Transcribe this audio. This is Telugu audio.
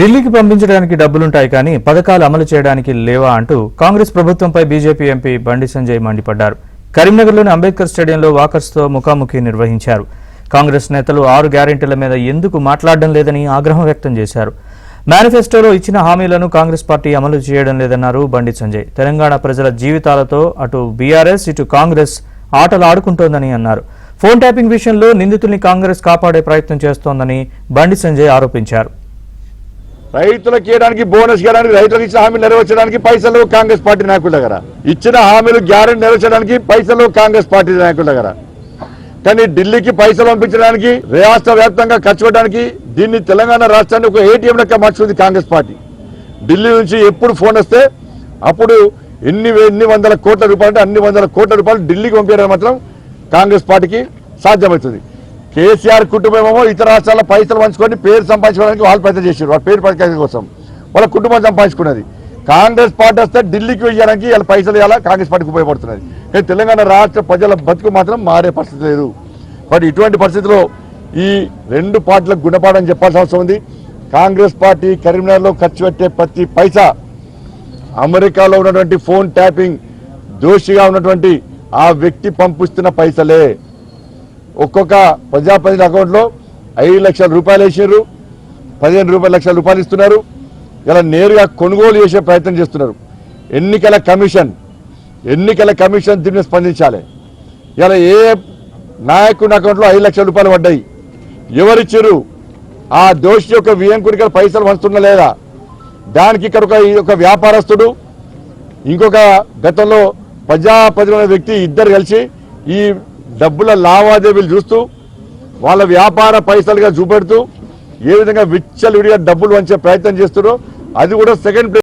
ఢిల్లీకి పంపించడానికి డబ్బులుంటాయి కానీ పథకాలు అమలు చేయడానికి లేవా అంటూ కాంగ్రెస్ ప్రభుత్వంపై బీజేపీ ఎంపీ బండి సంజయ్ మండిపడ్డారు. కరీంనగర్లోని అంబేద్కర్ స్టేడియంలో వాకర్స్తో ముఖాముఖి నిర్వహించారు. కాంగ్రెస్ నేతలు 6 గ్యారెంటీల మీద ఎందుకు మాట్లాడడం లేదని ఆగ్రహం వ్యక్తం చేశారు. మేనిఫెస్టోలో ఇచ్చిన హామీలను కాంగ్రెస్ పార్టీ అమలు చేయడం లేదన్నారు బండి సంజయ్. తెలంగాణ ప్రజల జీవితాలతో అటు బీఆర్ఎస్ ఇటు కాంగ్రెస్ ఆటలు ఆడుకుంటోందని అన్నారు. ఫోన్ ట్యాపింగ్ విషయంలో నిందితుల్ని కాంగ్రెస్ కాపాడే ప్రయత్నం చేస్తోందని బండి సంజయ్ ఆరోపించారు. రైతులకు ఇవ్వడానికి బోనస్ ఇవ్వడానికి రైతులకు ఇచ్చిన హామీలు నెరవేర్చడానికి పైసలు కాంగ్రెస్ పార్టీ నాయకుల దగ్గర, ఇచ్చిన హామీలు గ్యారెంటీ నెరవేర్చడానికి పైసలు కాంగ్రెస్ పార్టీ నాయకుల దగ్గర. కానీ ఢిల్లీకి పైసలు పంపించడానికి రాష్ట్ర వ్యాప్తంగా ఖర్చు పెట్టడానికి దీన్ని తెలంగాణ రాష్ట్రాన్ని ఒక ఏటీఎం లెక్క మార్చుకుంది కాంగ్రెస్ పార్టీ. ఢిల్లీ నుంచి ఎప్పుడు ఫోన్ వస్తే అప్పుడు ఎన్ని వందల కోట్ల రూపాయలు అంటే అన్ని వందల కోట్ల రూపాయలు ఢిల్లీకి పంపించడం మాత్రం కాంగ్రెస్ పార్టీకి సాధ్యమవుతుంది. కేసీఆర్ కుటుంబమేమో ఇతర రాష్ట్రాల పైసలు పంచుకొని పేరు సంపాదించుకోవడానికి వాళ్ళు ప్రయత్నం చేశారు. వాళ్ళ పేరు ప్రఖ్యాతి కోసం వాళ్ళ కుటుంబం సంపాదించుకున్నది. కాంగ్రెస్ పార్టీ వస్తే ఢిల్లీకి వెయ్యడానికి వాళ్ళ పైసలు ఇవ్వాలా కాంగ్రెస్ పార్టీకి ఉపయోగపడుతున్నది. కానీ తెలంగాణ రాష్ట్ర ప్రజల బతుకు మాత్రం మారే పరిస్థితి లేదు. బట్ ఇటువంటి పరిస్థితిలో ఈ 2 పార్టీలకు గుణపాఠం చెప్పాల్సిన అవసరం ఉంది. కాంగ్రెస్ పార్టీ కరీంనగర్లో ఖర్చు పెట్టే ప్రతి పైసా అమెరికాలో ఉన్నటువంటి ఫోన్ ట్యాపింగ్ దోషిగా ఉన్నటువంటి ఆ వ్యక్తి పంపిస్తున్న పైసలే. ఒక్కొక్క ప్రజాప్రతినిధి అకౌంట్లో 5 లక్షల రూపాయలు వేసారు, 15 లక్షల రూపాయలు ఇస్తున్నారు. ఇలా నేరుగా కొనుగోలు చేసే ప్రయత్నం చేస్తున్నారు. ఎన్నికల కమిషన్ దీన్ని స్పందించాలి. ఇలా ఏ నాయకుని అకౌంట్లో 5 లక్షల రూపాయలు పడ్డాయి, ఎవరిచ్చారు, ఆ దోషి యొక్క వియంకుడికి పైసలు పంచుతున్నా లేదా, దానికి ఇక్కడ ఒక వ్యాపారస్తుడు ఇంకొక గతంలో ప్రజాప్రతినిధి వ్యక్తి ఇద్దరు కలిసి ఈ డబ్బుల లావాదేవీలు చూస్తూ వాళ్ళ వ్యాపార పైసలుగా చూపెడుతూ ఏ విధంగా విచ్చలవిడిగా డబ్బులు వంచే ప్రయత్నం చేస్తున్నారో అది కూడా సెకండ్